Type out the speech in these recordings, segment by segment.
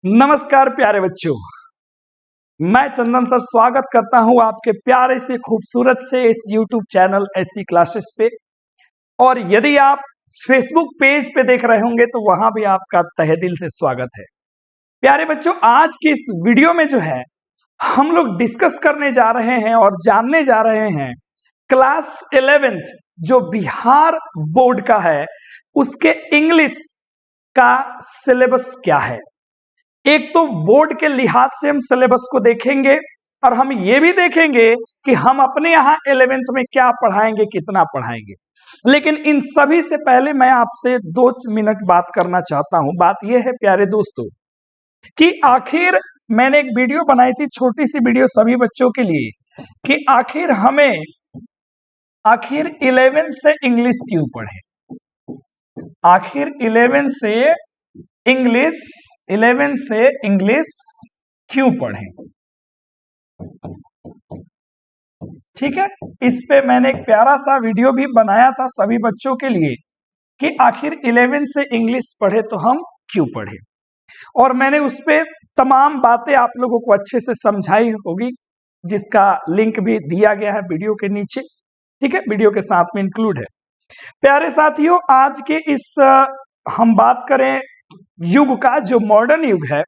नमस्कार प्यारे बच्चों, मैं चंदन सर स्वागत करता हूं आपके प्यारे से खूबसूरत से इस YouTube चैनल ऐसी क्लासेस पे। और यदि आप फेसबुक पेज पे देख रहे होंगे तो वहां भी आपका तहे दिल से स्वागत है। प्यारे बच्चों, आज की इस वीडियो में जो है हम लोग डिस्कस करने जा रहे हैं और जानने जा रहे हैं क्लास 11th जो बिहार बोर्ड का है उसके इंग्लिश का सिलेबस क्या है। एक तो बोर्ड के लिहाज से हम सिलेबस को देखेंगे और हम ये भी देखेंगे कि हम अपने यहाँ 11th में क्या पढ़ाएंगे, कितना पढ़ाएंगे। लेकिन इन सभी से पहले मैं आपसे 2 मिनट बात करना चाहता हूं। बात यह है प्यारे दोस्तों कि आखिर मैंने एक वीडियो बनाई थी, छोटी सी वीडियो सभी बच्चों के लिए, कि आखिर 11 से इंग्लिश क्यों पढ़े। आखिर 11 से इंग्लिश क्यों पढ़ें। ठीक है, इस पे मैंने एक प्यारा सा वीडियो भी बनाया था सभी बच्चों के लिए कि आखिर 11 से इंग्लिश पढ़े तो हम क्यों पढ़े, और मैंने उस पे तमाम बातें आप लोगों को अच्छे से समझाई होगी, जिसका लिंक भी दिया गया है वीडियो के नीचे। ठीक है, वीडियो के साथ में इंक्लूड है। प्यारे साथियों, आज के इस हम बात करें युग का, जो मॉडर्न युग है,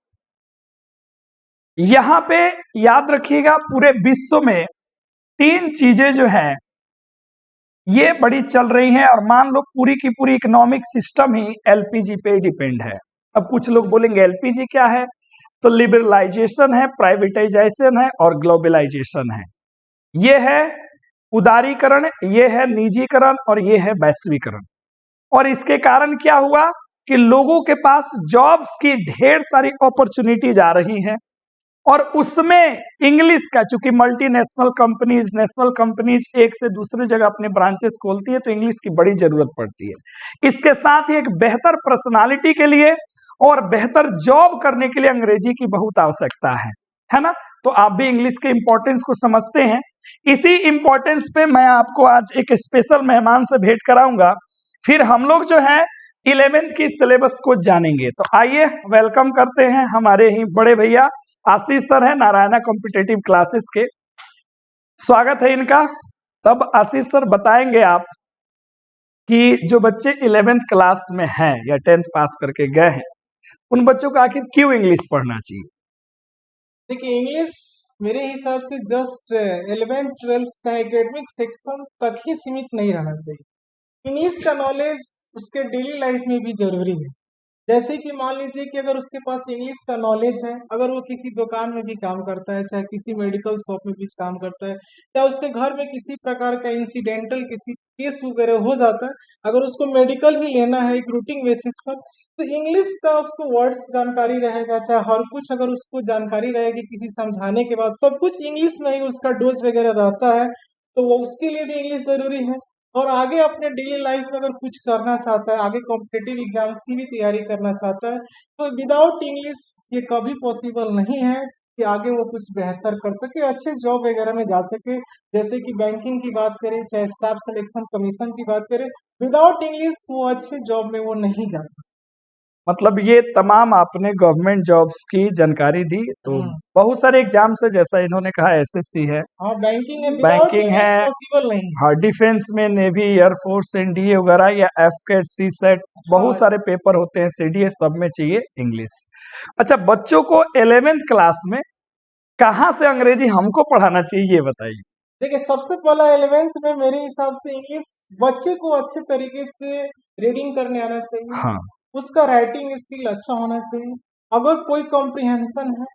यहां पे याद रखिएगा पूरे विश्व में 3 चीजें जो हैं ये बड़ी चल रही हैं, और मान लो पूरी की पूरी इकोनॉमिक सिस्टम ही एलपीजी पे डिपेंड है। अब कुछ लोग बोलेंगे एलपीजी क्या है, तो लिबरलाइजेशन है, प्राइवेटाइजेशन है और ग्लोबलाइजेशन है। ये है उदारीकरण, ये है निजीकरण और ये है वैश्वीकरण। और इसके कारण क्या हुआ कि लोगों के पास जॉब्स की ढेर सारी अपॉर्चुनिटीज आ रही हैं, और उसमें इंग्लिश का, चूंकि मल्टीनेशनल कंपनीज, नेशनल कंपनीज एक से दूसरी जगह अपने ब्रांचेस खोलती है, तो इंग्लिश की बड़ी जरूरत पड़ती है। इसके साथ ही एक बेहतर पर्सनालिटी के लिए और बेहतर जॉब करने के लिए अंग्रेजी की बहुत आवश्यकता है ना। तो आप भी इंग्लिश के इंपॉर्टेंस को समझते हैं। इसी इंपॉर्टेंस पे मैं आपको आज एक स्पेशल मेहमान से भेंट कराऊंगा, फिर हम लोग जो है 11th की सिलेबस को जानेंगे। तो आइए वेलकम करते हैं हमारे ही बड़े भैया आशीष सर है, नारायणा कॉम्पिटेटिव क्लासेस के। स्वागत है इनका। तब आशीष सर बताएंगे आप कि जो बच्चे 11th क्लास में हैं या 10th पास करके गए हैं, उन बच्चों को आखिर क्यों इंग्लिश पढ़ना चाहिए। देखिए, इंग्लिश मेरे हिसाब से जस्ट 11th-12th का एकेडमिक सेक्शन तक ही सीमित नहीं रहना चाहिए। इंग्लिश का नॉलेज उसके डेली लाइफ में भी जरूरी है। जैसे कि मान लीजिए कि अगर उसके पास इंग्लिश का नॉलेज है, अगर वो किसी दुकान में भी काम करता है, चाहे किसी मेडिकल शॉप में भी काम करता है, चाहे उसके घर में किसी प्रकार का इंसिडेंटल किसी केस वगैरह हो जाता है, अगर उसको मेडिकल ही लेना है एक रूटीन बेसिस पर, तो इंग्लिश का उसको वर्ड्स जानकारी रहेगा, चाहे हर कुछ अगर उसको जानकारी रहेगी, किसी समझाने के बाद सब कुछ इंग्लिश में ही उसका डोज वगैरह रहता है, तो वो उसके लिए भी इंग्लिश जरूरी है। और आगे अपने डेली लाइफ में अगर कुछ करना चाहता है, आगे कॉम्पिटेटिव एग्जाम्स की भी तैयारी करना चाहता है, तो विदाउट इंग्लिश ये कभी पॉसिबल नहीं है कि आगे वो कुछ बेहतर कर सके, अच्छे जॉब वगैरह में जा सके। जैसे कि बैंकिंग की बात करें, चाहे स्टाफ सिलेक्शन कमीशन की बात करें, विदाउट इंग्लिश वो अच्छे जॉब में वो नहीं जा सकते। मतलब ये तमाम आपने गवर्नमेंट जॉब्स की जानकारी दी, तो बहुत सारे एग्जाम्स है, जैसा इन्होंने कहा एसएससी है, हाँ, बैंकिंग है, पॉसिबल नहीं। हाँ डिफेंस में नेवी, एयरफोर्स, एनडीए वगैरह, या एफकेट, सी सेट, बहुत सारे पेपर होते हैं, सीडीएस, सब में चाहिए इंग्लिश। अच्छा, बच्चों को 11th क्लास में कहाँ से अंग्रेजी हमको पढ़ाना चाहिए, ये बताइए। देखिए, सबसे पहला 11th में मेरे हिसाब से इंग्लिश बच्चे को अच्छे तरीके से रीडिंग करने आना चाहिए। हाँ, उसका राइटिंग स्किल अच्छा होना चाहिए। अगर कोई कॉम्प्रिहेंशन है,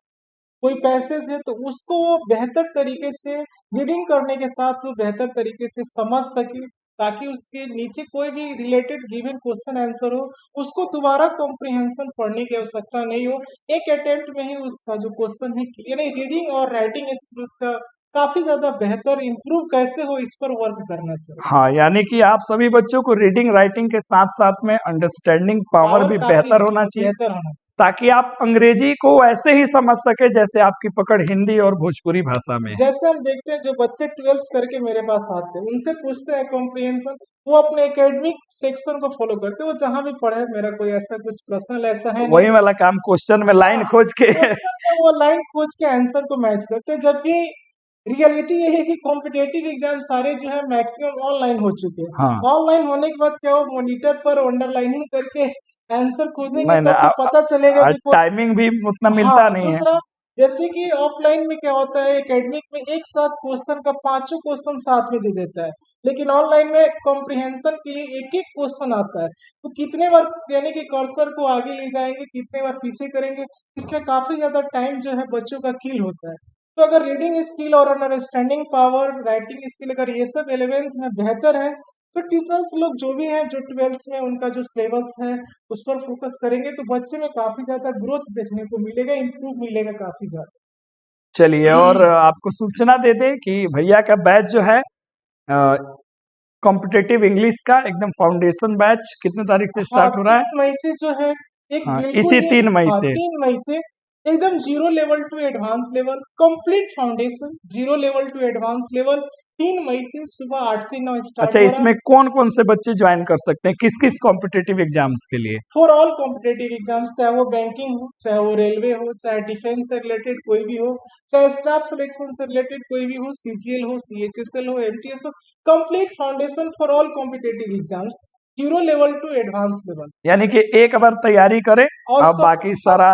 कोई पैसेज है, तो उसको वो बेहतर तरीके से रीडिंग करने के साथ वो बेहतर तरीके से समझ सके, ताकि उसके नीचे कोई भी रिलेटेड गिवन क्वेश्चन आंसर हो, उसको दोबारा कॉम्प्रिहेंशन पढ़ने की आवश्यकता नहीं हो, एक अटेम्प्ट में ही उसका जो क्वेश्चन है, यानी रीडिंग और राइटिंग स्किल उसका काफी ज्यादा बेहतर इम्प्रूव कैसे हो इस पर वर्क करना चाहिए। हाँ, यानी कि आप सभी बच्चों को रीडिंग राइटिंग के साथ साथ में अंडरस्टैंडिंग पावर भी काफी बेहतर होना चाहिए, बेहतर होना चाहिए। ताकि आप अंग्रेजी को ऐसे ही समझ सके जैसे आपकी पकड़ हिंदी और भोजपुरी भाषा में है। जैसे हम देखते हैं जो बच्चे 12th करके मेरे पास आते हैं उनसे पूछते हैं कॉम्प्रिहेंशन, वो अपने एकेडमिक सेक्शन को फॉलो करते हैं, वो जहां भी पढ़े, मेरा कोई ऐसा कुछ पर्सनल ऐसा है नहीं। वही वाला काम क्वेश्चन में लाइन खोज के क्वेश्चन में वो लाइन खोज के आंसर को मैच करते हैं, जबकि रियलिटी ये है कि कॉम्पिटेटिव एग्जाम सारे जो है मैक्सिमम ऑनलाइन हो चुके हैं। हाँ, ऑनलाइन होने के बाद क्या वो मॉनिटर पर अंडरलाइनिंग करके आंसर खोजेंगे नहीं तब तो पता चलेगा कि टाइमिंग भी उतना मिलता हाँ, नहीं है। दूसरा जैसे कि ऑफलाइन में क्या होता है, एकेडमिक में एक साथ क्वेश्चन का 5 क्वेश्चन साथ में दे देता है, लेकिन ऑनलाइन में कॉम्प्रिहेंशन के लिए एक एक क्वेश्चन आता है, तो कितने बार यानी कि कर्सर को आगे ले जाएंगे, कितने बार पीछे करेंगे, इसमें काफी ज्यादा टाइम जो है बच्चों का किल होता है। तो अगर रीडिंग स्किल और अंडरस्टैंडिंग पावर, राइटिंग स्किल अगर ये सब 11th में बेहतर है, तो टीचर्स लोग जो भी हैं जो 12th में उनका जो सिलेबस है उस पर फोकस करेंगे तो बच्चे में काफी ज्यादा ग्रोथ देखने को मिलेगा, इम्प्रूव मिलेगा काफी ज्यादा। चलिए, और आपको सूचना दे दें कि भैया का बैच जो है कॉम्पिटेटिव इंग्लिश का एकदम फाउंडेशन बैच कितने तारीख से स्टार्ट हो रहा है? 3 मई से जो है एक हाँ, बिल्कुल इसी 3 मई से 3 मई से एकदम 0 level to advance level complete foundation 0 level to advance level 3 मई से सुबह 8 से 9 स्टार्ट अच्छा, हो रहा इसमें है। कौन कौन से बच्चे ज्वाइन कर सकते हैं, किस किस कॉम्पिटेटिव एग्जाम्स के लिए? फॉर ऑल कॉम्पिटेटिव एग्जाम्स, चाहे वो बैंकिंग हो, चाहे वो रेलवे हो, चाहे डिफेंस से रिलेटेड कोई भी हो, चाहे स्टाफ सिलेक्शन से रिलेटेड कोई भी हो, सीजीएल हो, सीएचएसएल हो, एमटीएस हो, complete foundation for all competitive exams 0 level to advance level. यानी कि एक बार तैयारी करें और अब बाकी सारा,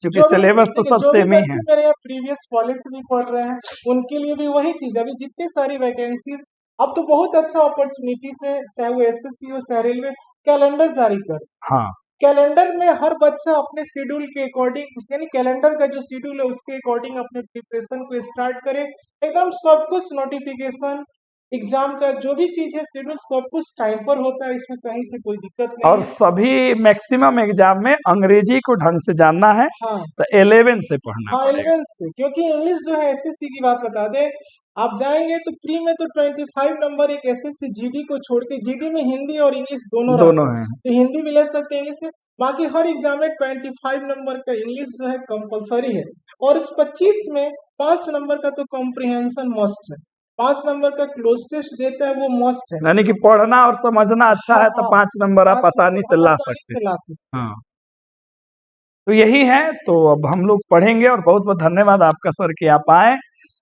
चूंकि सिलेबस तो सब सेम ही है। मेरे प्रीवियस कॉलेज से भी पढ़ रहे हैं उनके लिए भी वही चीज है, अभी जितनी सारी वैकेंसीज, अब तो बहुत अच्छा अपॉर्चुनिटी से, चाहे वो एसएससी हो चाहे रेलवे, कैलेंडर जारी कर। हाँ, कैलेंडर में हर बच्चा अपने शेड्यूल के अकॉर्डिंग, यानी कैलेंडर का जो शेड्यूल है उसके अकॉर्डिंग अपने प्रिपरेशन को स्टार्ट करे, एकदम सब कुछ नोटिफिकेशन एग्जाम का जो भी चीज है शेड्यूल सब कुछ टाइम पर होता है, इसमें कहीं से कोई दिक्कत नहीं और है। सभी मैक्सिमम एग्जाम में अंग्रेजी को ढंग से जानना है, हाँ, तो 11 से पढ़ना हाँ पड़ेगा। 11 से, क्योंकि इंग्लिश जो है एसएससी की बात बता दे, आप जाएंगे तो प्री में तो 25 नंबर एक एसएससी जीडी को छोड़ के, जीडी में हिंदी और इंग्लिश दोनों दोनों रहते हैं, हैं। तो हिंदी भी ले सकते हैं इंग्लिश से, बाकी हर एग्जाम में 25 नंबर का इंग्लिश जो है कंपलसरी है, और इस 25 में 5 नंबर का तो कॉम्प्रिहेंशन मस्ट है, 5 नंबर का क्लोज टेस्ट देता है वो मस्ट है। यानी कि पढ़ना और समझना अच्छा हाँ है तो हाँ, 5 नंबर आप 5 आसानी नंबर से ला आसानी सकते से ला सकते। हैं। हाँ, तो यही है। तो अब हम लोग पढ़ेंगे, और बहुत बहुत धन्यवाद आपका सर कि आप आए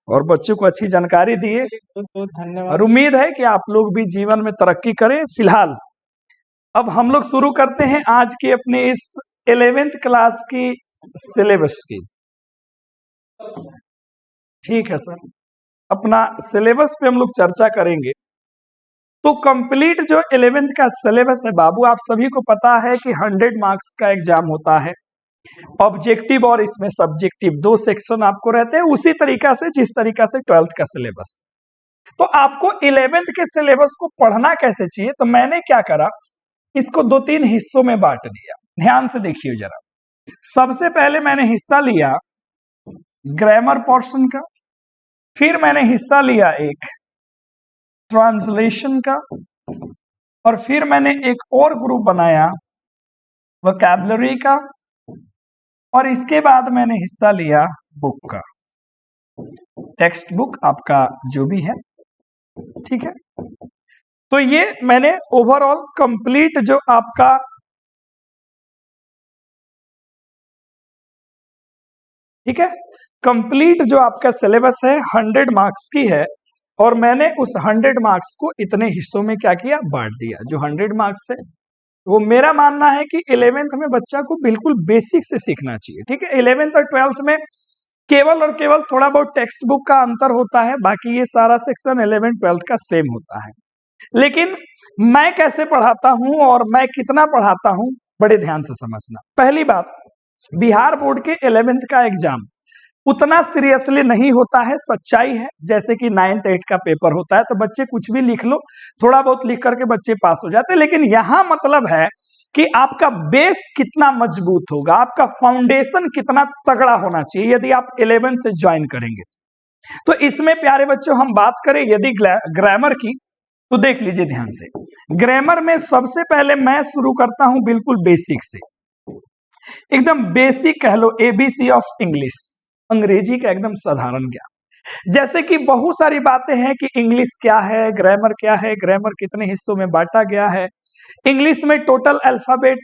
और बच्चों को अच्छी जानकारी दिए, बहुत बहुत और धन्यवाद। उम्मीद है कि आप लोग भी जीवन में तरक्की करें। फिलहाल अब हम लोग शुरू करते हैं आज की अपनी इस 11th क्लास की सिलेबस की। ठीक है सर, अपना सिलेबस पे हम लोग चर्चा करेंगे। तो कंप्लीट जो 11th का सिलेबस है बाबू, आप सभी को पता है कि 100 मार्क्स का एग्जाम होता है, ऑब्जेक्टिव और इसमें सब्जेक्टिव, 2 सेक्शन आपको रहते हैं, उसी तरीका से जिस तरीका से 12th का सिलेबस। तो आपको 11th के सिलेबस को पढ़ना कैसे चाहिए, तो मैंने क्या करा, इसको 2-3 हिस्सों में बांट दिया। ध्यान से देखिए जरा। सबसे पहले मैंने हिस्सा लिया ग्रामर पोर्शन का, फिर मैंने हिस्सा लिया एक ट्रांसलेशन का, और फिर मैंने एक और ग्रुप बनाया वोकैबुलरी का, और इसके बाद मैंने हिस्सा लिया बुक का, टेक्स्ट बुक आपका जो भी है। ठीक है, तो ये मैंने ओवरऑल कंप्लीट जो आपका ठीक है, कंप्लीट जो आपका सिलेबस है 100 मार्क्स की है, और मैंने उस 100 मार्क्स को इतने हिस्सों में क्या किया, बांट दिया। जो 100 मार्क्स है वो मेरा मानना है कि 11th में बच्चा को बिल्कुल बेसिक से सीखना चाहिए। ठीक है, 11th और 12th में केवल और केवल थोड़ा बहुत टेक्स्ट बुक का अंतर होता है, बाकी ये सारा सेक्शन 11th 12th का सेम होता है। लेकिन मैं कैसे पढ़ाता हूं और मैं कितना पढ़ाता हूं, बड़े ध्यान से समझना। पहली बात, बिहार बोर्ड के 11th का एग्जाम उतना सीरियसली नहीं होता है, सच्चाई है। जैसे कि 9th 8th का पेपर होता है तो बच्चे कुछ भी लिख लो, थोड़ा बहुत लिख करके बच्चे पास हो जाते हैं। लेकिन यहां मतलब है कि आपका बेस कितना मजबूत होगा, आपका फाउंडेशन कितना तगड़ा होना चाहिए यदि आप 11 से ज्वाइन करेंगे। तो इसमें प्यारे बच्चों हम बात करें यदि ग्रामर की, तो देख लीजिए ध्यान से। ग्रामर में सबसे पहले मैं शुरू करता हूं बिल्कुल बेसिक से, एकदम बेसिक कह लो, एबीसी ऑफ इंग्लिश, अंग्रेजी का एकदम साधारण ज्ञान। जैसे कि बहुत सारी बातें हैं कि इंग्लिश क्या है, ग्रामर क्या है, ग्रामर कितने हिस्सों में बांटा गया है। इंग्लिश में टोटल अल्फाबेट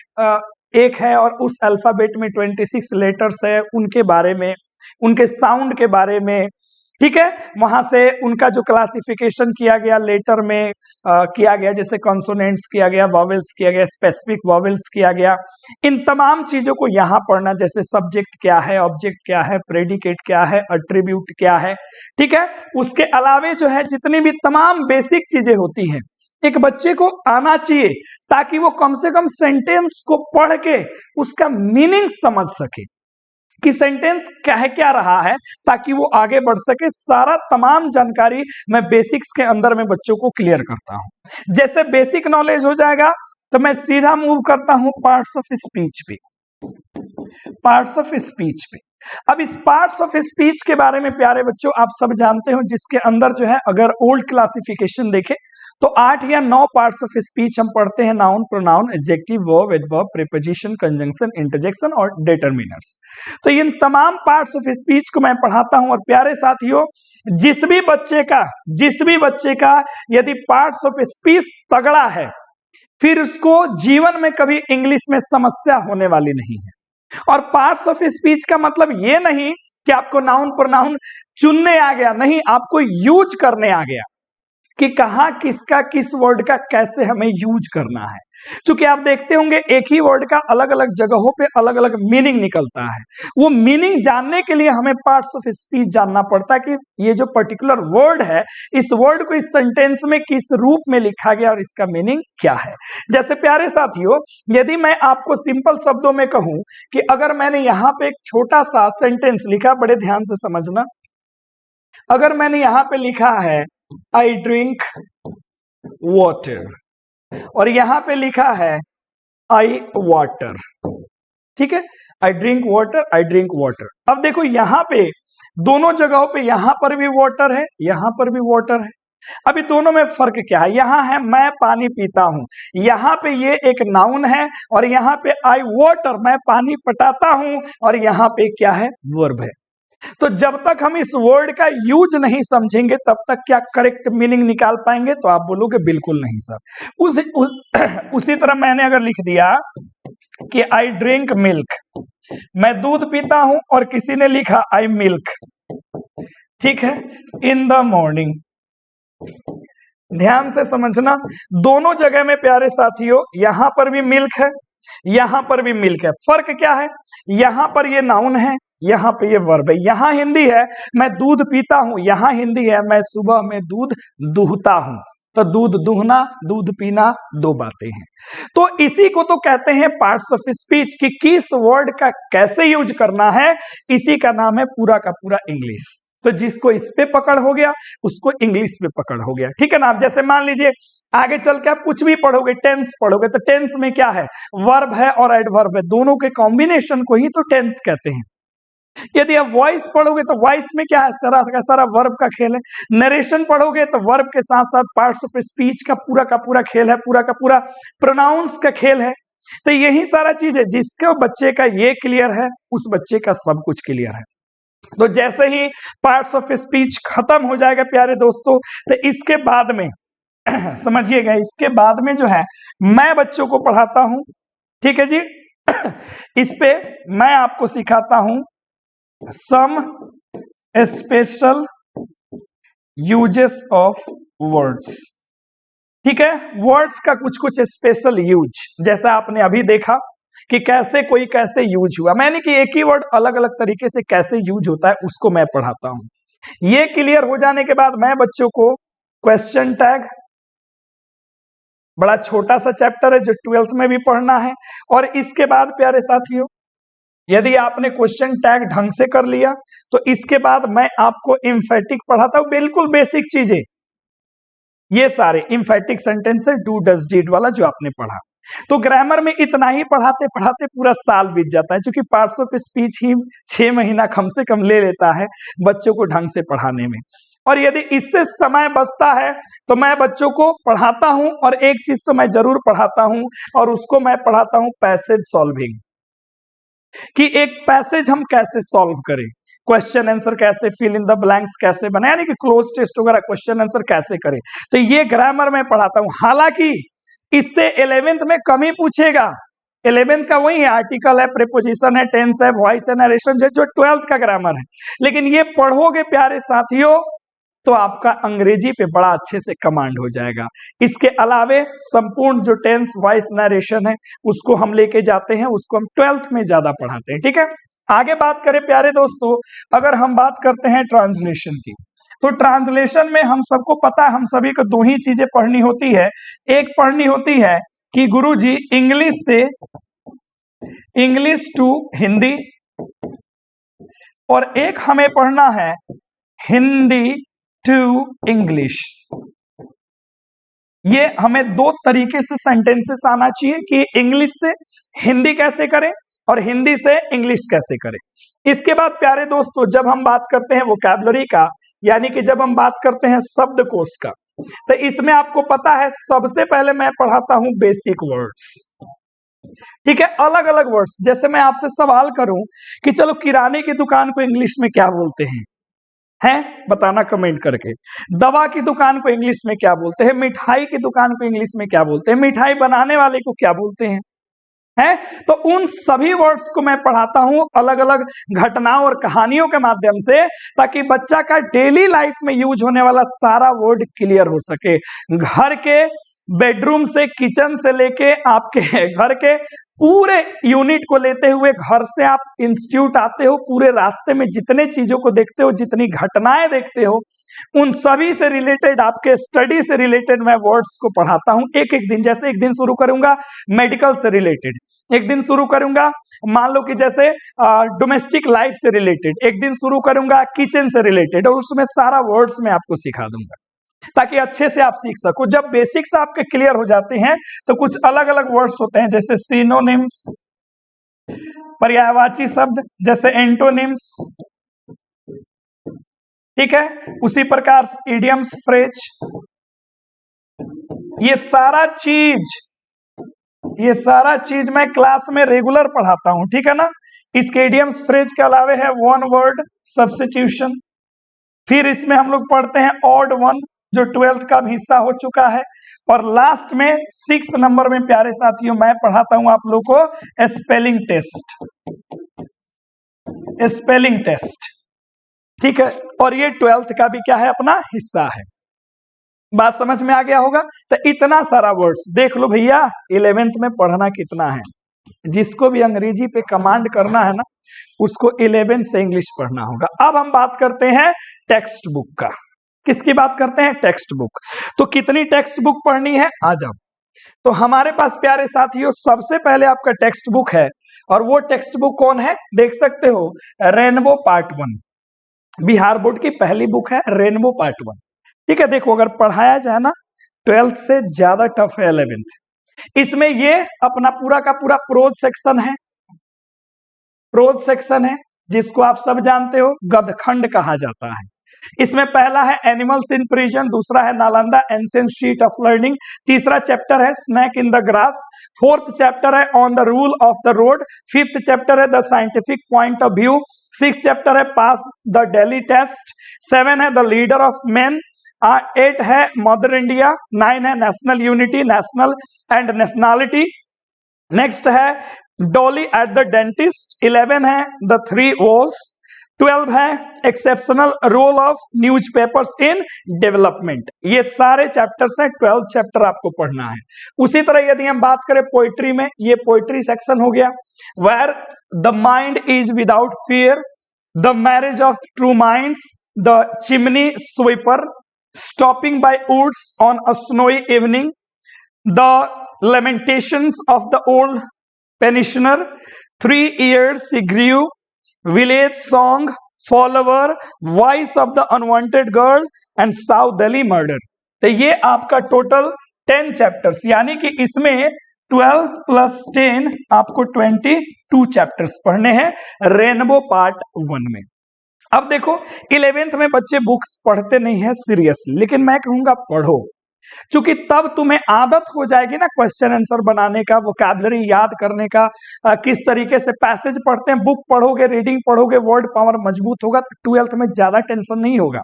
एक है और उस अल्फाबेट में 26 लेटर्स है, उनके बारे में, उनके साउंड के बारे में, ठीक है। वहां से उनका जो क्लासिफिकेशन किया गया लेटर में किया गया, जैसे कॉन्सोनेंट्स किया गया, वॉवेल्स किया गया, स्पेसिफिक वॉवेल्स किया गया, इन तमाम चीजों को यहां पढ़ना, जैसे सब्जेक्ट क्या है, ऑब्जेक्ट क्या है, प्रेडिकेट क्या है, अट्रीब्यूट क्या है, ठीक है। उसके अलावे जो है जितनी भी तमाम बेसिक चीजें होती हैं एक बच्चे को आना चाहिए, ताकि वो कम से कम सेंटेंस को पढ़ के उसका मीनिंग समझ सके कि सेंटेंस कह क्या रहा है, ताकि वो आगे बढ़ सके। सारा तमाम जानकारी मैं बेसिक्स के अंदर में बच्चों को क्लियर करता हूं। जैसे बेसिक नॉलेज हो जाएगा तो मैं सीधा मूव करता हूं पार्ट्स ऑफ स्पीच पे, पार्ट्स ऑफ स्पीच पे। अब इस पार्ट्स ऑफ स्पीच के बारे में प्यारे बच्चों आप सब जानते हो, जिसके अंदर जो है अगर ओल्ड क्लासिफिकेशन देखें तो 8 या 9 पार्ट्स ऑफ स्पीच हम पढ़ते हैं, noun, pronoun, adjective, verb, adverb, preposition, conjunction, interjection और डिटरमिनर्स। तो इन तमाम पार्ट्स ऑफ स्पीच को मैं पढ़ाता हूं। और प्यारे साथियों, जिस भी बच्चे का यदि पार्ट्स ऑफ स्पीच तगड़ा है, फिर उसको जीवन में कभी इंग्लिश में समस्या होने वाली नहीं है। और पार्ट्स ऑफ स्पीच का मतलब ये नहीं कि आपको नाउन प्रोनाउन चुनने आ गया, नहीं, आपको यूज करने आ गया कि कहां किसका, किस वर्ड का कैसे हमें यूज करना है। क्योंकि आप देखते होंगे एक ही वर्ड का अलग अलग जगहों पे अलग अलग मीनिंग निकलता है। वो मीनिंग जानने के लिए हमें पार्ट्स ऑफ स्पीच जानना पड़ता है कि ये जो पर्टिकुलर वर्ड है, इस वर्ड को इस सेंटेंस में किस रूप में लिखा गया और इसका मीनिंग क्या है। जैसे प्यारे साथियों, यदि मैं आपको सिंपल शब्दों में कहूं कि अगर मैंने यहां पे एक छोटा सा सेंटेंस लिखा, बड़े ध्यान से समझना, अगर मैंने यहां पे लिखा है आई ड्रिंक वाटर और यहां पे लिखा है आई वाटर, ठीक है, I drink water, I drink water. अब देखो यहां पे दोनों जगहों पे, यहां पर भी वाटर है, यहां पर भी वाटर है। अभी दोनों में फर्क क्या है? यहां है मैं पानी पीता हूं, यहां पे ये एक नाउन है, और यहां पे आई वाटर, मैं पानी पटाता हूं, और यहां पे क्या है? वर्ब है। तो जब तक हम इस वर्ड का यूज नहीं समझेंगे तब तक क्या करेक्ट मीनिंग निकाल पाएंगे? तो आप बोलोगे बिल्कुल नहीं सर। उसी तरह मैंने अगर लिख दिया कि आई ड्रिंक मिल्क, मैं दूध पीता हूं, और किसी ने लिखा आई मिल्क, ठीक है, इन द मॉर्निंग। ध्यान से समझना, दोनों जगह में प्यारे साथियों यहां पर भी मिल्क है, यहां पर भी मिल्क है। फर्क क्या है? यहां पर ये नाउन है, यहां पे ये वर्ब है। यहां हिंदी है मैं दूध पीता हूं, यहां हिंदी है मैं सुबह में दूध दूहता हूं। तो दूध दूहना, दूध पीना, दो बातें हैं। तो इसी को तो कहते हैं पार्ट्स ऑफ स्पीच, कि किस वर्ड का कैसे यूज करना है, इसी का नाम है पूरा का पूरा इंग्लिश। तो जिसको इस पे पकड़ हो गया उसको इंग्लिश पे पकड़ हो गया, ठीक है ना। आप जैसे मान लीजिए आगे चल के आप कुछ भी पढ़ोगे, टेंस पढ़ोगे, तो टेंस में क्या है? वर्ब है और एडवर्ब है, दोनों के कॉम्बिनेशन को ही तो टेंस कहते हैं। यदि आप वॉइस पढ़ोगे तो वॉइस में क्या है? सारा का सारा वर्ब का खेल है। नरेशन पढ़ोगे तो वर्ब के साथ साथ पार्ट्स ऑफ स्पीच का पूरा खेल है, पूरा का पूरा प्रोनाउंस का खेल है। तो यही सारा चीज है, जिसके बच्चे का ये क्लियर है उस बच्चे का सब कुछ क्लियर है। तो जैसे ही पार्ट्स ऑफ स्पीच खत्म हो जाएगा प्यारे दोस्तों, तो इसके बाद में समझिएगा, इसके बाद में जो है मैं बच्चों को पढ़ाता हूं, ठीक है जी। इस पे मैं आपको सिखाता हूं some special uses of words, ठीक है। वर्ड्स का कुछ कुछ स्पेशल यूज, जैसा आपने अभी देखा कि कैसे कोई कैसे यूज हुआ, मैंने कि एक ही वर्ड अलग अलग तरीके से कैसे यूज होता है उसको मैं पढ़ाता हूं। ये क्लियर हो जाने के बाद मैं बच्चों को क्वेश्चन टैग, बड़ा छोटा सा चैप्टर है जो 12th में भी पढ़ना है, और इसके बाद प्यारे साथियों यदि आपने क्वेश्चन टैग ढंग से कर लिया तो इसके बाद मैं आपको एम्फेटिक पढ़ाता हूं, बिल्कुल बेसिक चीजें, ये सारे एम्फेटिक सेंटेंस है, डू डज डिड वाला जो आपने पढ़ा। तो ग्रामर में इतना ही पढ़ाते पढ़ाते पूरा साल बीत जाता है, क्योंकि पार्ट्स ऑफ स्पीच ही 6 महीना कम से कम ले लेता है बच्चों को ढंग से पढ़ाने में। और यदि इससे समय बचता है तो मैं बच्चों को पढ़ाता हूं, और एक चीज तो मैं जरूर पढ़ाता हूं, और उसको मैं पढ़ाता हूं पैसेज सॉल्विंग, कि एक पैसेज हम कैसे सॉल्व करें, क्वेश्चन आंसर कैसे, फिल इन द ब्लैंक्स कैसे बनाए, यानी कि क्लोज टेस्ट वगैरह क्वेश्चन आंसर कैसे करें। तो ये ग्रामर में पढ़ाता हूं। हालांकि इससे 11th में कम ही पूछेगा। 11th का वही है, आर्टिकल है, प्रीपोजिशन है, टेंस है, वॉइस है, नरेशन है, जो 12th का ग्रामर है। लेकिन ये पढ़ोगे प्यारे साथियों तो आपका अंग्रेजी पे बड़ा अच्छे से कमांड हो जाएगा। इसके अलावे संपूर्ण जो टेंस, वॉइस, नरेशन है उसको हम लेके जाते हैं, उसको हम 12th में ज्यादा पढ़ाते हैं। ठीक है, आगे बात करें प्यारे दोस्तों, अगर हम बात करते हैं ट्रांसलेशन की, तो ट्रांसलेशन में हम सबको पता है, हम सभी को 2 ही चीजें पढ़नी होती है। एक पढ़नी होती है कि गुरुजी इंग्लिश से इंग्लिश टू हिंदी, और एक हमें पढ़ना है हिंदी टू इंग्लिश। ये हमें 2 तरीके से सेंटेंसेस आना चाहिए कि इंग्लिश से हिंदी कैसे करें और हिंदी से इंग्लिश कैसे करें। इसके बाद प्यारे दोस्तों जब हम बात करते हैं वोकैबुलरी का, यानी कि जब हम बात करते हैं शब्दकोश का, तो इसमें आपको पता है सबसे पहले मैं पढ़ाता हूं बेसिक वर्ड्स। ठीक है, अलग अलग वर्ड्स। जैसे मैं आपसे सवाल करूं कि चलो किराने की दुकान को इंग्लिश में क्या बोलते हैं, बताना कमेंट करके। दवा की दुकान को इंग्लिश में क्या बोलते हैं, मिठाई की दुकान को इंग्लिश में क्या बोलते हैं, मिठाई बनाने वाले को क्या बोलते हैं, तो उन सभी वर्ड्स को मैं पढ़ाता हूं अलग अलग घटनाओं और कहानियों के माध्यम से, ताकि बच्चा का डेली लाइफ में यूज होने वाला सारा वर्ड क्लियर हो सके। घर के बेडरूम से, किचन से लेके आपके घर के पूरे यूनिट को लेते हुए, घर से आप इंस्टीट्यूट आते हो, पूरे रास्ते में जितने चीजों को देखते हो, जितनी घटनाएं देखते हो, उन सभी से रिलेटेड, आपके स्टडी से रिलेटेड मैं वर्ड्स को पढ़ाता हूं एक एक दिन। जैसे एक दिन शुरू करूंगा मेडिकल से रिलेटेड, एक दिन शुरू करूंगा मान लो कि जैसे डोमेस्टिक लाइफ से रिलेटेड, एक दिन शुरू करूंगा किचन से रिलेटेड, और उसमें सारा वर्ड्स मैं आपको सिखा दूंगा ताकि अच्छे से आप सीख सको। जब बेसिक्स आपके क्लियर हो जाते हैं तो कुछ अलग अलग वर्ड्स होते हैं, जैसे सिनोनिम्स, पर्यायवाची शब्द, जैसे एंटोनिम्स, ठीक है, उसी प्रकार इडियम्स, फ्रेज, ये सारा चीज मैं क्लास में रेगुलर पढ़ाता हूं। ठीक है ना। इसके इडियम्स, फ्रेज के अलावे है वन वर्ड सब्स्टिट्यूशन, फिर इसमें हम लोग पढ़ते हैं ऑड वन जो 12th का भी हिस्सा हो चुका है, और लास्ट में 6 नंबर में प्यारे साथियों मैं पढ़ाता हूं आप लोग को स्पेलिंग टेस्ट। ठीक है, और ये 12th का भी क्या है, अपना हिस्सा है। बात समझ में आ गया होगा। तो इतना सारा वर्ड्स देख लो भैया, 11th में पढ़ना कितना है। जिसको भी अंग्रेजी पे कमांड करना है ना, उसको 11 से इंग्लिश पढ़ना होगा। अब हम बात करते हैं टेक्स्ट बुक का। किसकी बात करते हैं, टेक्स्ट बुक। तो कितनी टेक्स्ट बुक पढ़नी है, आ जाओ। तो हमारे पास प्यारे साथियों सबसे पहले आपका टेक्स्ट बुक है, और वो टेक्स्ट बुक कौन है, देख सकते हो, रेनबो पार्ट 1, बिहार बोर्ड की पहली बुक है रेनबो पार्ट 1। ठीक है, देखो अगर पढ़ाया जाए ना 12th से ज्यादा टफ है 11th। इसमें ये अपना पूरा का पूरा प्रोज सेक्शन है जिसको आप सब जानते हो गदखंड कहा जाता है। इसमें पहला है एनिमल्स इन प्रिजन, दूसरा है Nalanda ancient seat of learning, तीसरा चैप्टर है snake in the grass, fourth chapter है on the rule of the road, fifth chapter है the scientific point of view, six chapter है पास द डेली टेस्ट, 7 है the leader of main, 8 है mother India, 9 है national unity, national and nationality, next है Dolly at the dentist, 11 है the 3 wars, 12 है exceptional role of newspapers in development. ये सारे chapters हैं, 12 चैप्टर आपको पढ़ना है। उसी तरह यदि हम बात करें पोइट्री में, ये पोइट्री सेक्शन हो गया, where the mind is without fear, the marriage of true minds, the chimney sweeper, stopping by woods on a snowy evening, the lamentations of the old pensioner, 3 years he grew, village song, follower, voice of the unwanted girl and South Delhi murder। तो ये आपका total 10 chapters, यानी कि इसमें 12 plus 10 आपको 22 chapters पढ़ने हैं rainbow part 1 में। अब देखो 11th में बच्चे बुक्स पढ़ते नहीं है सीरियसली, लेकिन मैं कहूंगा पढ़ो, क्योंकि तब तुम्हें आदत हो जाएगी ना क्वेश्चन आंसर बनाने का, वोकैबुलरी याद करने का, किस तरीके से पैसेज पढ़ते हैं, बुक पढ़ोगे, रीडिंग पढ़ोगे, वर्ड पावर मजबूत होगा, तो 12th में ज्यादा टेंशन नहीं होगा।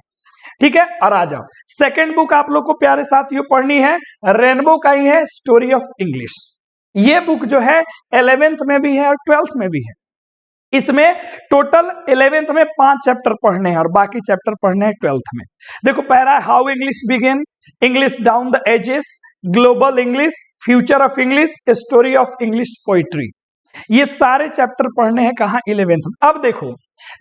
ठीक है, और आ जाओ सेकंड बुक आप लोग को प्यारे साथियों पढ़नी है, रेनबो का ही है, स्टोरी ऑफ इंग्लिश। ये बुक जो है 11th में भी है और 12th में भी है। इसमें टोटल 11th में 5 चैप्टर पढ़ने हैं और बाकी चैप्टर पढ़ने हैं 12th में। देखो पहला है how English begin, English down the ages, global English, future of English, story of English, poetry. ये सारे चैप्टर पढ़ने हैं कहाँ 11th में। अब देखो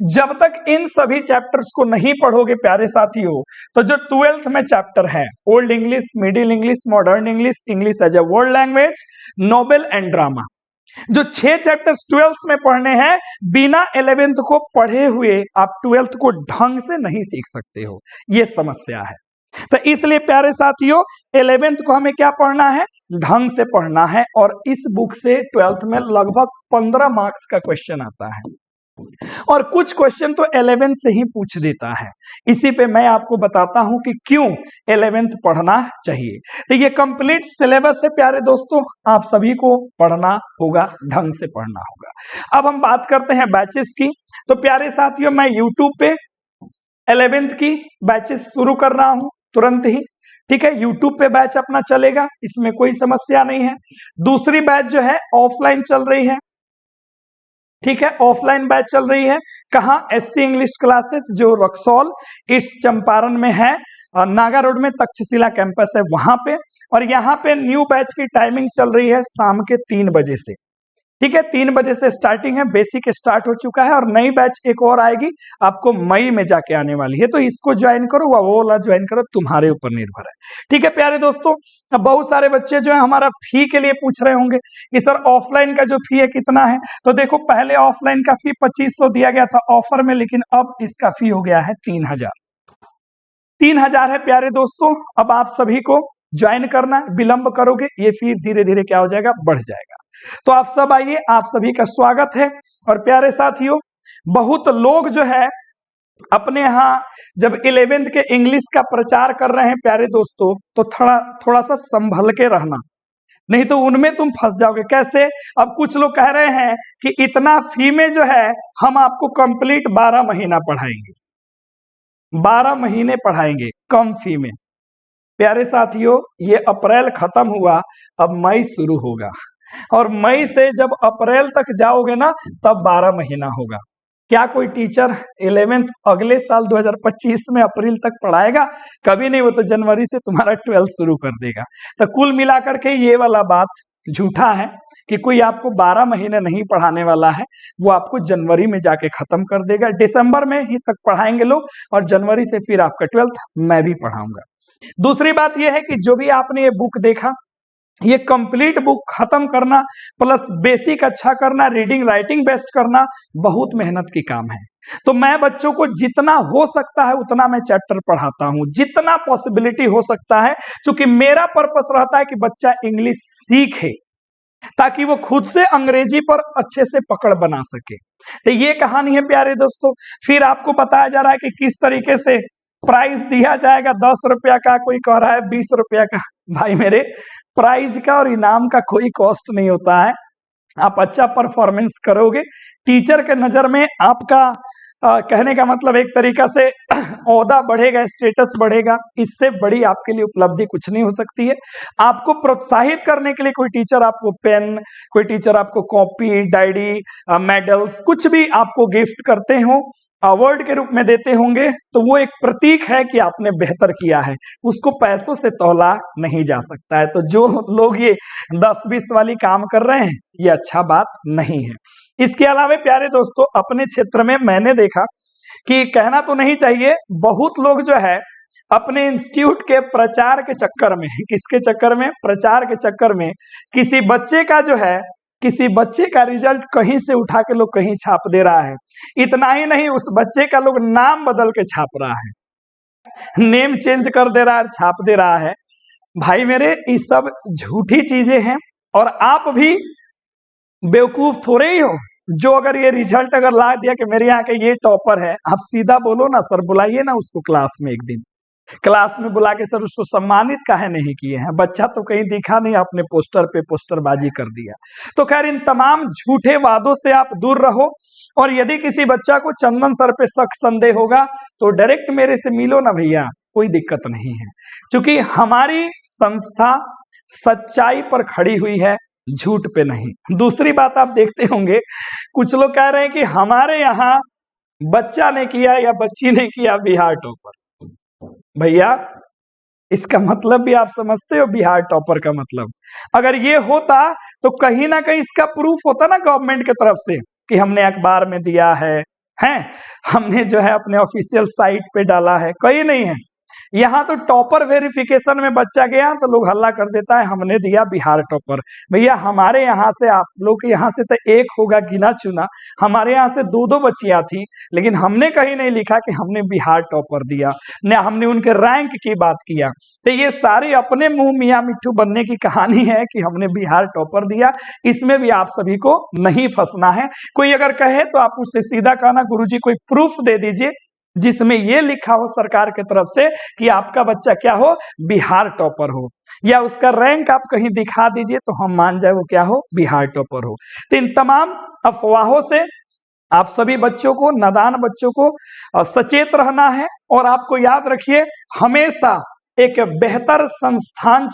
जब तक इन सभी चैप्टर्स को नहीं पढ़ोगे प्यारे साथियों, तो जो 12th में चैप्टर है old English, middle English, modern English, English as a world language, novel and drama, जो 6 चैप्टर्स 12th में पढ़ने हैं, बिना 11th को पढ़े हुए आप 12th को ढंग से नहीं सीख सकते हो, ये समस्या है। तो इसलिए प्यारे साथियों 11th को हमें क्या पढ़ना है, ढंग से पढ़ना है, और इस बुक से 12th में लगभग 15 मार्क्स का क्वेश्चन आता है, और कुछ क्वेश्चन तो 11th से ही पूछ देता है। इसी पे मैं आपको बताता हूं कि क्यों 11th पढ़ना चाहिए। तो ये कंप्लीट सिलेबस है प्यारे दोस्तों, आप सभी को पढ़ना होगा, ढंग से पढ़ना होगा। अब हम बात करते हैं बैचेस की। तो प्यारे साथियों मैं यूट्यूब पे 11th की बैचेस शुरू कर रहा हूं तुरंत ही। ठीक है, यूट्यूब पे बैच अपना चलेगा, इसमें कोई समस्या नहीं है। दूसरी बैच जो है ऑफलाइन चल रही है। ठीक है, ऑफलाइन बैच चल रही है कहाँ, SC इंग्लिश क्लासेस जो रक्सौल ईस्ट चंपारण में है, नागा रोड में तक्षशिला कैंपस है वहां पे। और यहाँ पे न्यू बैच की टाइमिंग चल रही है शाम के 3 बजे से। ठीक है, 3 बजे से स्टार्टिंग है, बेसिक स्टार्ट हो चुका है, और नई बैच एक और आएगी आपको मई में जाके आने वाली है। तो इसको ज्वाइन करो व वो वाला ज्वाइन करो, तुम्हारे ऊपर निर्भर है। ठीक है प्यारे दोस्तों, अब बहुत सारे बच्चे जो है हमारा फी के लिए पूछ रहे होंगे कि सर ऑफलाइन का जो फी है कितना है। तो देखो पहले ऑफलाइन का फी 2500 दिया गया था ऑफर में, लेकिन अब इसका फी हो गया है 3000 है प्यारे दोस्तों। अब आप सभी को ज्वाइन करना, विलंब करोगे ये फी धीरे धीरे क्या हो जाएगा, बढ़ जाएगा। तो आप सब आइए, आप सभी का स्वागत है। और प्यारे साथियों बहुत लोग जो है अपने यहाँ जब 11th के इंग्लिश का प्रचार कर रहे हैं प्यारे दोस्तों, तो थोड़ा सा संभल के रहना, नहीं तो उनमें तुम फंस जाओगे। कैसे, अब कुछ लोग कह रहे हैं कि इतना फी में जो है हम आपको कंप्लीट 12 महीना पढ़ाएंगे, 12 महीने पढ़ाएंगे कम फी में। प्यारे साथियों ये अप्रैल खत्म हुआ, अब मई शुरू होगा, और मई से जब अप्रैल तक जाओगे ना तब 12 महीना होगा। क्या कोई टीचर 11th अगले साल 2025 में अप्रैल तक पढ़ाएगा? कभी नहीं, वो तो जनवरी से तुम्हारा 12th शुरू कर देगा। तो कुल मिलाकर के ये वाला बात झूठा है कि कोई आपको 12 महीने नहीं पढ़ाने वाला है, वो आपको जनवरी में जाके खत्म कर देगा। दिसंबर में ही तक पढ़ाएंगे लोग, और जनवरी से फिर आपका 12th मैं भी पढ़ाऊंगा। दूसरी बात यह है कि जो भी आपने ये बुक देखा, ये कंप्लीट बुक खत्म करना प्लस बेसिक अच्छा करना, रीडिंग राइटिंग बेस्ट करना बहुत मेहनत की काम है। तो मैं बच्चों को जितना हो सकता है उतना मैं चैप्टर पढ़ाता हूं, जितना पॉसिबिलिटी हो सकता है, क्योंकि मेरा पर्पस रहता है कि बच्चा इंग्लिश सीखे ताकि वो खुद से अंग्रेजी पर अच्छे से पकड़ बना सके। तो ये कहानी है प्यारे दोस्तों। फिर आपको बताया जा रहा है कि किस तरीके से प्राइज दिया जाएगा, 10 रुपया का, कोई कह रहा है 20 रुपया का। भाई मेरे, प्राइज का और इनाम का कोई कॉस्ट नहीं होता है। आप अच्छा परफॉर्मेंस करोगे, टीचर के नजर में आपका कहने का मतलब एक तरीका से ओहदा बढ़ेगा, स्टेटस बढ़ेगा। इससे बड़ी आपके लिए उपलब्धि कुछ नहीं हो सकती है। आपको प्रोत्साहित करने के लिए कोई टीचर आपको पेन, कोई टीचर आपको कॉपी, डायरी, मेडल्स, कुछ भी आपको गिफ्ट करते हो, अवार्ड के रूप में देते होंगे, तो वो एक प्रतीक है कि आपने बेहतर किया है, उसको पैसों से तौला नहीं जा सकता है। तो जो लोग ये 10-20 वाली काम कर रहे हैं, ये अच्छा बात नहीं है। इसके अलावा प्यारे दोस्तों अपने क्षेत्र में मैंने देखा कि कहना तो नहीं चाहिए, बहुत लोग जो है अपने इंस्टीट्यूट के प्रचार के चक्कर में, किसके चक्कर में, प्रचार के चक्कर में, किसी बच्चे का जो है, किसी बच्चे का रिजल्ट कहीं से उठा के लोग कहीं छाप दे रहा है। इतना ही नहीं, उस बच्चे का लोग नाम बदल के छाप रहा है, नेम चेंज कर दे रहा है, छाप दे रहा है। भाई मेरे, ये सब झूठी चीजें हैं और आप भी बेवकूफ थोड़े ही हो जो अगर ये रिजल्ट अगर ला दिया कि मेरे यहाँ के ये टॉपर है, आप सीधा बोलो ना सर, बुलाइए ना उसको क्लास में, एक दिन क्लास में बुला के सर उसको सम्मानित काहे नहीं किए हैं, बच्चा तो कहीं दिखा नहीं, आपने पोस्टर पे पोस्टरबाजी कर दिया। तो खैर इन तमाम झूठे वादों से आप दूर रहो, और यदि किसी बच्चा को चंदन सर पे शक संदेह होगा तो डायरेक्ट मेरे से मिलो ना भैया, कोई दिक्कत नहीं है, क्योंकि हमारी संस्था सच्चाई पर खड़ी हुई है, झूठ पे नहीं। दूसरी बात आप देखते होंगे कुछ लोग कह रहे हैं कि हमारे यहाँ बच्चा ने किया या बच्ची ने किया बिहार टॉपर। भैया इसका मतलब भी आप समझते हो, बिहार टॉपर का मतलब अगर ये होता तो कहीं ना कहीं इसका प्रूफ होता ना गवर्नमेंट की तरफ से कि हमने अखबार में दिया है, हमने जो है अपने ऑफिशियल साइट पे डाला है, कहीं नहीं है। यहाँ तो टॉपर वेरिफिकेशन में बच्चा गया तो लोग हल्ला कर देता है हमने दिया बिहार टॉपर। भैया हमारे यहाँ से, आप लोग के यहाँ से तो एक होगा गिना चुना, हमारे यहाँ से 2-2 बच्चियां थी, लेकिन हमने कहीं नहीं लिखा कि हमने बिहार टॉपर दिया, न हमने उनके रैंक की बात किया। तो ये सारी अपने मुंह मियाँ मिट्ठू बनने की कहानी है कि हमने बिहार टॉपर दिया, इसमें भी आप सभी को नहीं फंसना है। कोई अगर कहे तो आप उससे सीधा कहना गुरुजी कोई प्रूफ दे दीजिए जिसमें यह लिखा हो सरकार की तरफ से कि आपका बच्चा क्या हो, बिहार टॉपर हो, या उसका रैंक आप कहीं दिखा दीजिए तो हम मान जाए वो क्या हो, बिहार टॉपर हो। तो इन तमाम अफवाहों से आप सभी बच्चों को, नादान बच्चों को सचेत रहना है, और आपको याद रखिए हमेशा एक बेहतर संस्थान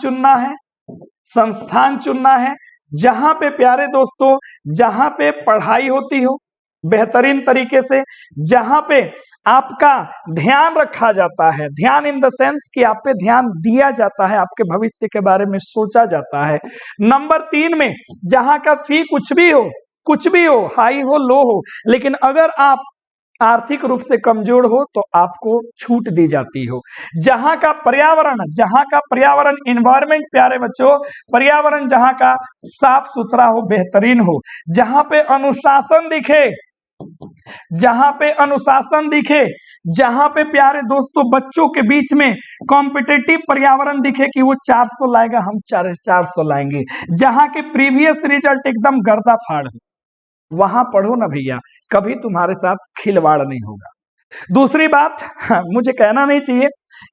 चुनना है जहां पे प्यारे दोस्तों, जहां पे पढ़ाई होती हो बेहतरीन तरीके से, जहां पे आपका ध्यान रखा जाता है, ध्यान इन द सेंस कि आप पे ध्यान दिया जाता है, आपके भविष्य के बारे में सोचा जाता है। नंबर 3 में जहां का फी कुछ भी हो, हाई हो लो हो, लेकिन अगर आप आर्थिक रूप से कमजोर हो तो आपको छूट दी जाती हो। जहां का पर्यावरण एनवायरमेंट, प्यारे बच्चों, पर्यावरण जहां का साफ सुथरा हो, बेहतरीन हो, जहां पे अनुशासन दिखे, जहां पे प्यारे दोस्तों बच्चों के बीच में कॉम्पिटिटिव पर्यावरण दिखे कि वो 400 लाएगा, हम 450 लाएंगे, जहां के प्रीवियस रिजल्ट एकदम गर्दाफाड़ हो, वहां पढ़ो ना भैया, कभी तुम्हारे साथ खिलवाड़ नहीं होगा। दूसरी बात मुझे कहना नहीं चाहिए,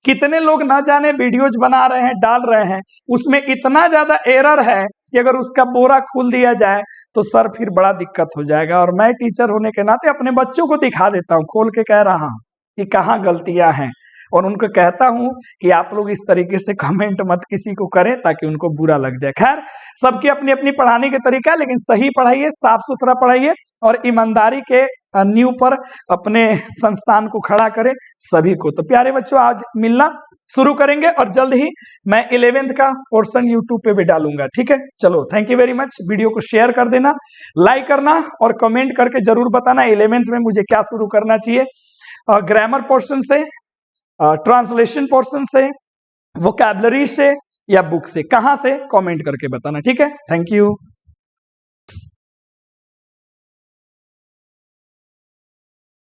कितने लोग ना जाने वीडियोज बना रहे हैं, डाल रहे हैं, उसमें इतना ज्यादा एरर है कि अगर उसका बोरा खोल दिया जाए तो सर फिर बड़ा दिक्कत हो जाएगा। और मैं टीचर होने के नाते अपने बच्चों को दिखा देता हूं, खोल के कह रहा हूं कि कहाँ गलतियां हैं, और उनको कहता हूं कि आप लोग इस तरीके से कमेंट मत किसी को करें ताकि उनको बुरा लग जाए। खैर सबकी अपनी अपनी पढ़ाने के तरीका है, लेकिन सही पढ़ाइए, साफ सुथरा पढ़ाइए, और ईमानदारी के नींव पर अपने संस्थान को खड़ा करें सभी को। तो प्यारे बच्चों आज मिलना शुरू करेंगे, और जल्द ही मैं 11th का पोर्शन यूट्यूब पे भी डालूंगा, ठीक है। चलो thank you very much. Video को शेयर कर देना, लाइक करना, और कमेंट करके जरूर बताना 11th में मुझे क्या शुरू करना चाहिए, ग्रामर पोर्शन से, ट्रांसलेशन पोर्शन से, वोकैबुलरी से, या बुक से, कहां से, कमेंट करके बताना, ठीक है। Thank you.